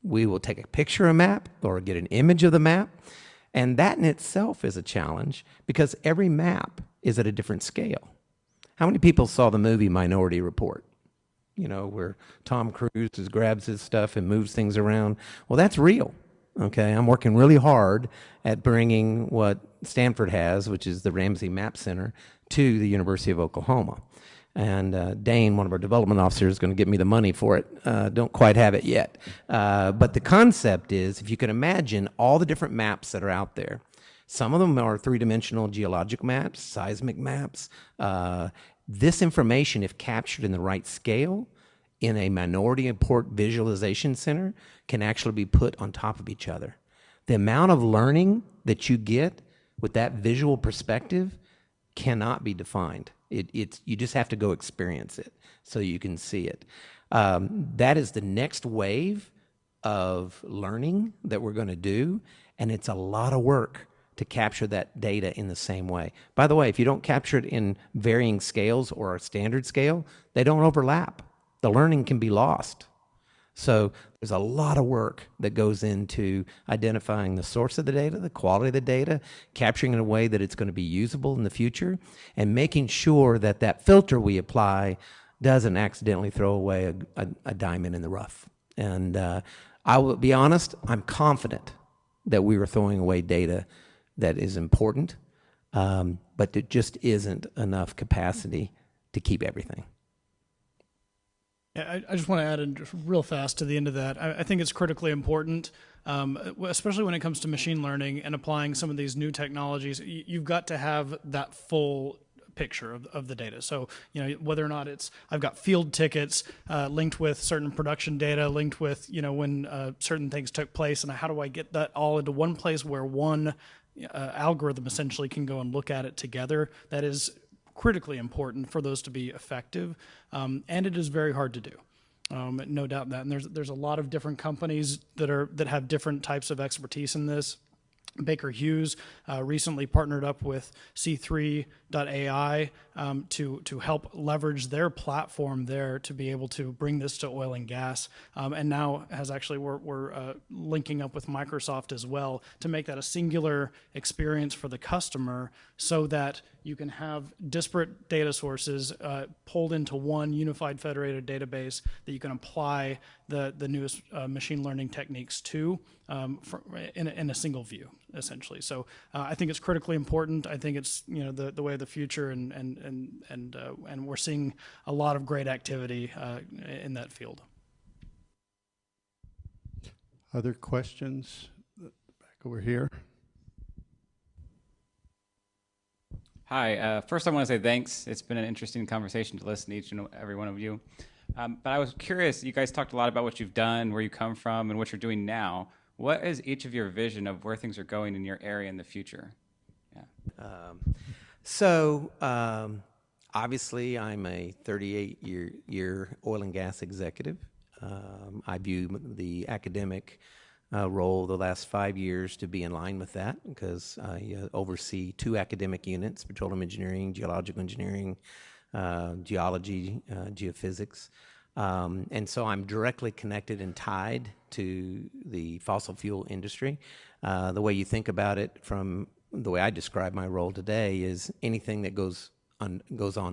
We will take a picture of a map or get an image of the map, and that in itself is a challenge because every map is at a different scale. How many people saw the movie Minority Report? You know, where Tom Cruise just grabs his stuff and moves things around. Well, that's real. Okay, I'm working really hard at bringing what Stanford has, which is the Ramsey Map Center, to the University of Oklahoma. And Dane, one of our development officers, is going to get me the money for it. Don't quite have it yet. But the concept is, if you can imagine all the different maps that are out there, some of them are three-dimensional geologic maps, seismic maps. This information, if captured in the right scale, in a minority report visualization center, can actually be put on top of each other. The amount of learning that you get with that visual perspective cannot be defined. You just have to go experience it so you can see it. That is the next wave of learning that we're going to do, and it's a lot of work to capture that data in the same way. By the way, if you don't capture it in varying scales or a standard scale, they don't overlap. The learning can be lost. So there's a lot of work that goes into identifying the source of the data, the quality of the data, capturing it in a way that it's going to be usable in the future, and making sure that that filter we apply doesn't accidentally throw away a diamond in the rough. And I will be honest, I'm confident that we were throwing away data that is important, but there just isn't enough capacity to keep everything. Yeah, I just want to add in just real fast to the end of that. I think it's critically important, especially when it comes to machine learning and applying some of these new technologies. You've got to have that full picture of the data. So, you know, whether or not it's, I've got field tickets linked with certain production data, linked with, you know, when certain things took place, and how do I get that all into one place where one algorithm essentially can go and look at it together. That is critically important for those to be effective, and it is very hard to do. No doubt that, and there's a lot of different companies that have different types of expertise in this. Baker Hughes recently partnered up with C3.ai to help leverage their platform there to be able to bring this to oil and gas, and now we're linking up with Microsoft as well to make that a singular experience for the customer, so that you can have disparate data sources pulled into one unified federated database that you can apply the newest machine learning techniques to in a single view, essentially. So I think it's critically important. I think it's the way of the future, and we're seeing a lot of great activity in that field. Other questions? Back over here. Hi. First, I want to say thanks. It's been an interesting conversation to listen to each and every one of you. But I was curious, you guys talked a lot about what you've done, where you come from, and what you're doing now. What is each of your vision of where things are going in your area in the future? Yeah. Obviously, I'm a 38-year oil and gas executive. I view the academic role the last 5 years to be in line with that, because I oversee 2 academic units: petroleum engineering, geological engineering, geology, geophysics. And so I'm directly connected and tied to the fossil fuel industry. The way you think about it, from the way I describe my role today, is anything that goes on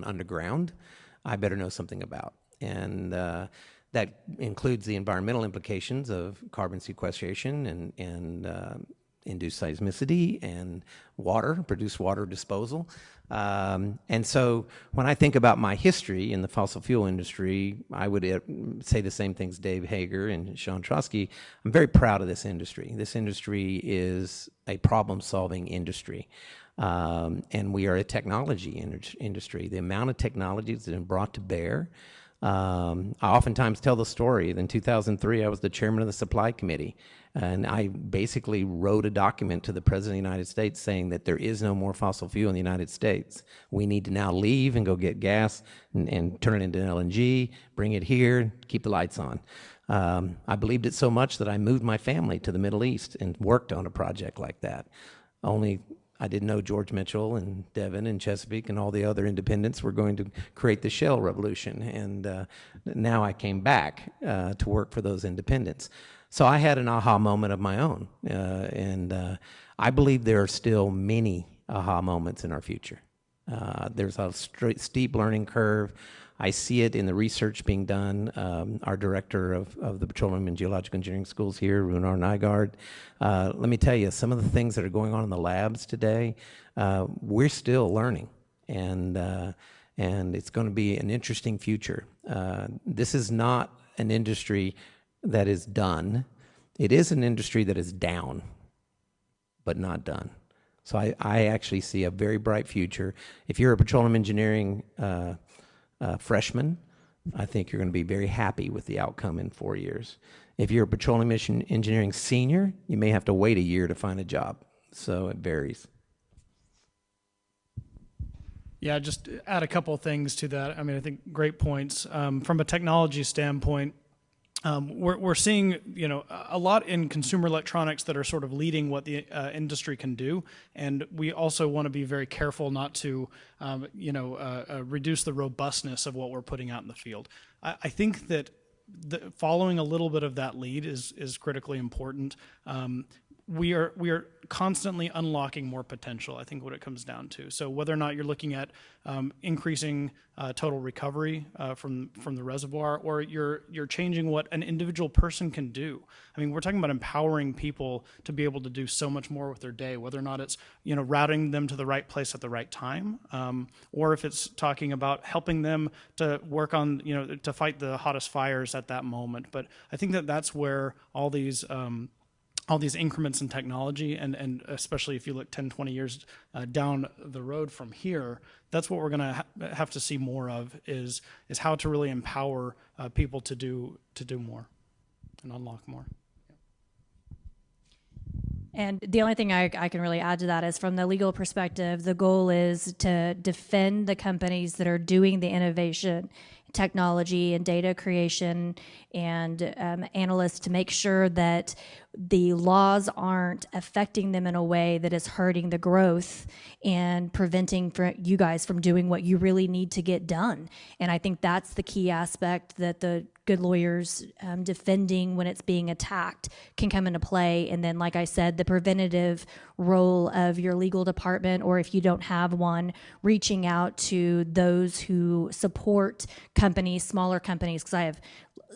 underground, I better know something about. And that includes the environmental implications of carbon sequestration and induced seismicity and produced water disposal. And so when I think about my history in the fossil fuel industry, I would say the same things Dave Hager and Sean Trosky. I'm very proud of this industry. This industry is a problem-solving industry. And we are a technology industry. The amount of technology that's been brought to bear. I oftentimes tell the story. In 2003, I was the chairman of the supply committee, and I basically wrote a document to the President of the United States saying that there is no more fossil fuel in the United States. We need to now leave and go get gas and turn it into LNG, bring it here, keep the lights on. I believed it so much that I moved my family to the Middle East and worked on a project like that. Only I didn't know George Mitchell and Devon and Chesapeake and all the other independents were going to create the shale revolution. And now I came back to work for those independents. So I had an aha moment of my own. And I believe there are still many aha moments in our future. There's a steep learning curve. I see it in the research being done. Our director of the Petroleum and Geological Engineering Schools here, Runar Nygaard, let me tell you, some of the things that are going on in the labs today, we're still learning, and it's going to be an interesting future. This is not an industry that is done. It is an industry that is down, but not done. So I actually see a very bright future. If you're a petroleum engineering freshman, I think you're going to be very happy with the outcome in 4 years. If you're a petroleum engineering senior, you may have to wait a year to find a job. So it varies. Yeah, just add a couple of things to that. I mean, I think great points. From a technology standpoint, we're seeing, a lot in consumer electronics that are sort of leading what the industry can do, and we also want to be very careful not to, reduce the robustness of what we're putting out in the field. I think that following a little bit of that lead is critically important. We are constantly unlocking more potential, I think, what it comes down to. So whether or not you're looking at increasing total recovery from the reservoir, or you're changing what an individual person can do. I mean, we're talking about empowering people to be able to do so much more with their day, whether or not it's routing them to the right place at the right time, or if it's talking about helping them to work on to fight the hottest fires at that moment. But I think that's where all these increments in technology, and especially if you look 10, 20 years down the road from here, that's what we're going to have to see more of, is how to really empower people to do more and unlock more. And the only thing I can really add to that is from the legal perspective, the goal is to defend the companies that are doing the innovation, technology, and data creation, and analysts to make sure that the laws aren't affecting them in a way that is hurting the growth and preventing you guys from doing what you really need to get done. And I think that's the key aspect that the good lawyers defending when it's being attacked can come into play. And then, like I said, the preventative role of your legal department, or if you don't have one, reaching out to those who support companies, smaller companies, because I have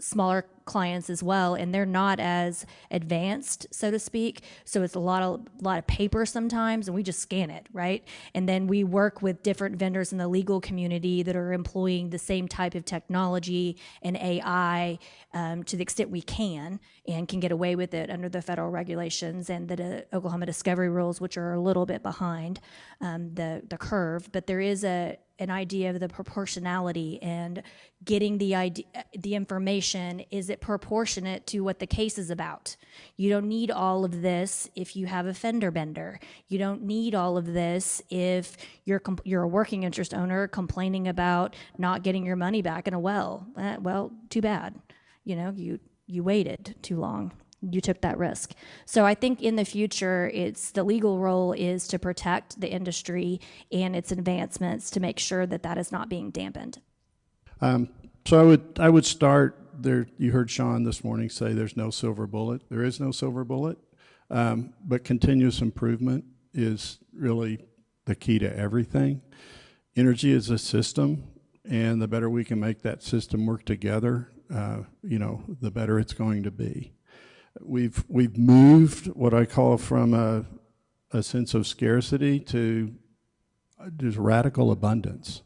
smaller clients as well, and they're not as advanced, so to speak. So it's a lot of paper sometimes, and we just scan it, right? And then we work with different vendors in the legal community that are employing the same type of technology and AI to the extent we can, and can get away with it under the federal regulations and the Oklahoma discovery rules, which are a little bit behind the curve. But there is an idea of the proportionality and getting the information. Is it proportionate to what the case is about? You don't need all of this if you have a fender bender. You don't need all of this if you're a working interest owner complaining about not getting your money back in a well. Well, too bad. You waited too long. You took that risk. So I think in the future, the legal role is to protect the industry and its advancements to make sure that that is not being dampened. So I would start there. You heard Sean this morning say there's no silver bullet. There is no silver bullet, but continuous improvement is really the key to everything. Energy is a system, and the better we can make that system work together, the better it's going to be. We've moved what I call from a sense of scarcity to just radical abundance.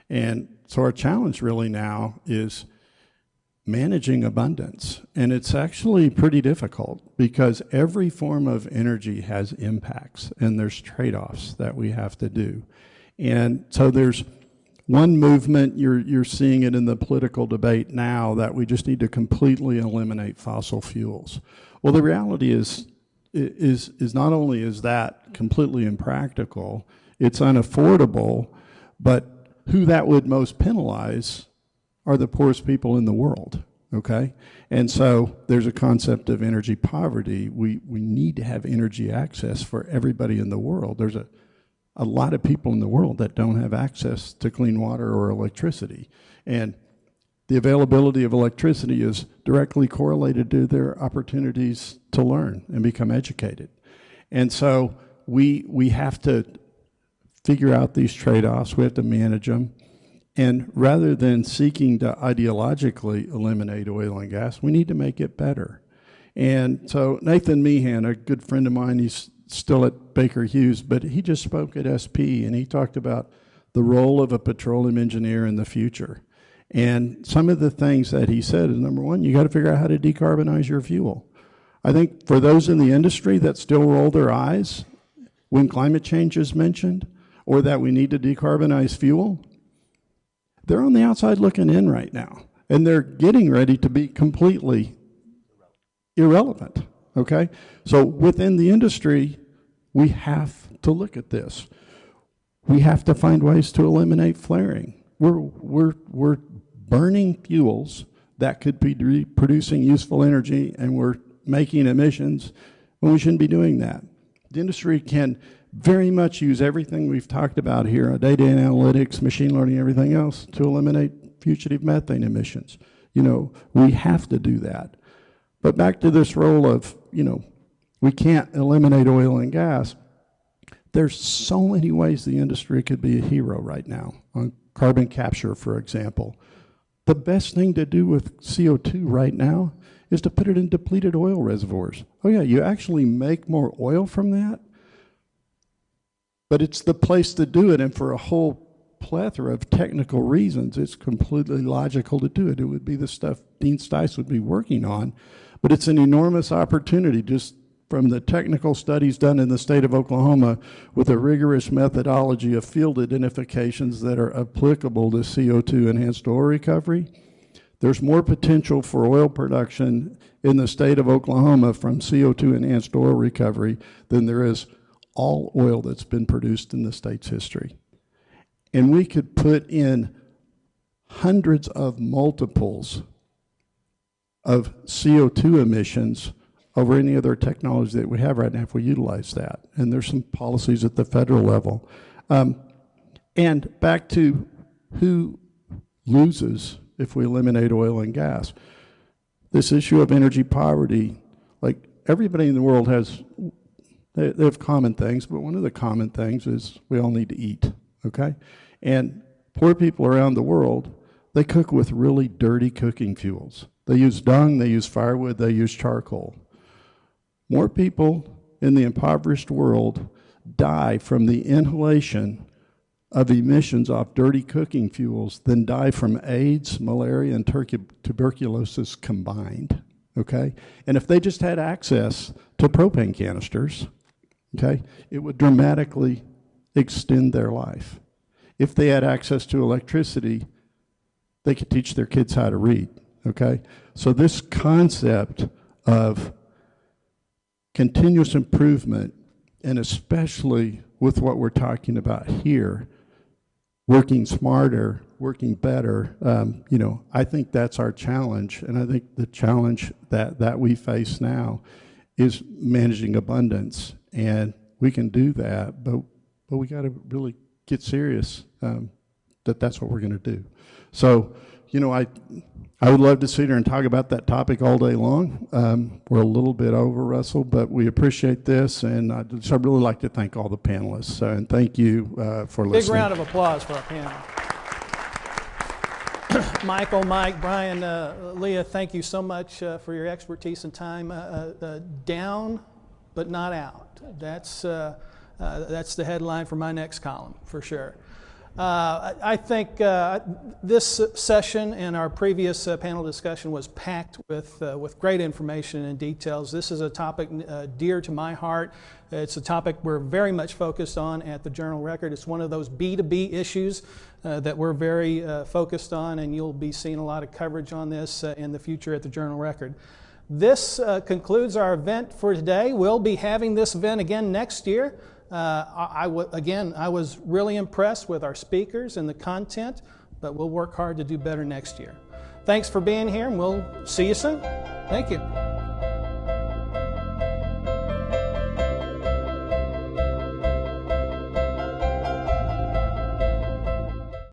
And so our challenge really now is managing abundance. And it's actually pretty difficult because every form of energy has impacts and there's trade-offs that we have to do. And so there's one movement, you're seeing it in the political debate now, that we just need to completely eliminate fossil fuels. Well, the reality is not only is that completely impractical, it's unaffordable, but who that would most penalize are the poorest people in the world, okay? And so there's a concept of energy poverty. We need to have energy access for everybody in the world. There's a lot of people in the world that don't have access to clean water or electricity. And the availability of electricity is directly correlated to their opportunities to learn and become educated. And so we have to figure out these trade-offs. We have to manage them. And rather than seeking to ideologically eliminate oil and gas, we need to make it better. And so Nathan Meehan, a good friend of mine, he's still at Baker Hughes, but he just spoke at SP, and he talked about the role of a petroleum engineer in the future. And some of the things that he said is, number one, you got to figure out how to decarbonize your fuel. I think for those in the industry that still roll their eyes when climate change is mentioned, or that we need to decarbonize fuel, they're on the outside looking in right now, and they're getting ready to be completely irrelevant. Okay, so within the industry, we have to look at this. We have to find ways to eliminate flaring. We're burning fuels that could be producing useful energy, and we're making emissions when we shouldn't be doing that. The industry can very much use everything we've talked about here, data analytics, machine learning, everything else, to eliminate fugitive methane emissions. We have to do that. But back to this role of, we can't eliminate oil and gas. There's so many ways the industry could be a hero right now. On carbon capture, for example. The best thing to do with CO2 right now is to put it in depleted oil reservoirs. Oh yeah, you actually make more oil from that, but it's the place to do it, and for a whole plethora of technical reasons, it's completely logical to do it. It would be the stuff Dean Stice would be working on, but it's an enormous opportunity just from the technical studies done in the state of Oklahoma with a rigorous methodology of field identifications that are applicable to CO2 enhanced oil recovery. There's more potential for oil production in the state of Oklahoma from CO2 enhanced oil recovery than there is all oil that's been produced in the state's history. And we could put in hundreds of multiples of CO2 emissions over any other technology that we have right now if we utilize that. And there's some policies at the federal level. And back to who loses if we eliminate oil and gas. This issue of energy poverty, like everybody in the world has, they have common things, but one of the common things is we all need to eat, okay? And poor people around the world, they cook with really dirty cooking fuels. They use dung, they use firewood, they use charcoal. More people in the impoverished world die from the inhalation of emissions off dirty cooking fuels than die from AIDS, malaria, and tuberculosis combined, okay? And if they just had access to propane canisters, okay, it would dramatically extend their life. If they had access to electricity, they could teach their kids how to read, okay? So this concept of continuous improvement, and especially with what we're talking about here, working smarter, working better, you know, I think that's our challenge. And I think the challenge that we face now is managing abundance. And we can do that, but we got to really get serious that that's what we're going to do. So, you know, I would love to sit here and talk about that topic all day long. We're a little bit over, Russell, but we appreciate this, and I'd really like to thank all the panelists, and thank you for listening. Big round of applause for our panel. Michael, Mike, Brian, Leah, thank you so much for your expertise and time. Down, but not out. That's the headline for my next column, for sure. I think this session and our previous panel discussion was packed with great information and details. This is a topic dear to my heart. It's a topic we're very much focused on at the Journal Record. It's one of those B2B issues that we're very focused on, and you'll be seeing a lot of coverage on this in the future at the Journal Record. This concludes our event for today. We'll be having this event again next year. I was really impressed with our speakers and the content, but we'll work hard to do better next year. Thanks for being here, and we'll see you soon. Thank you.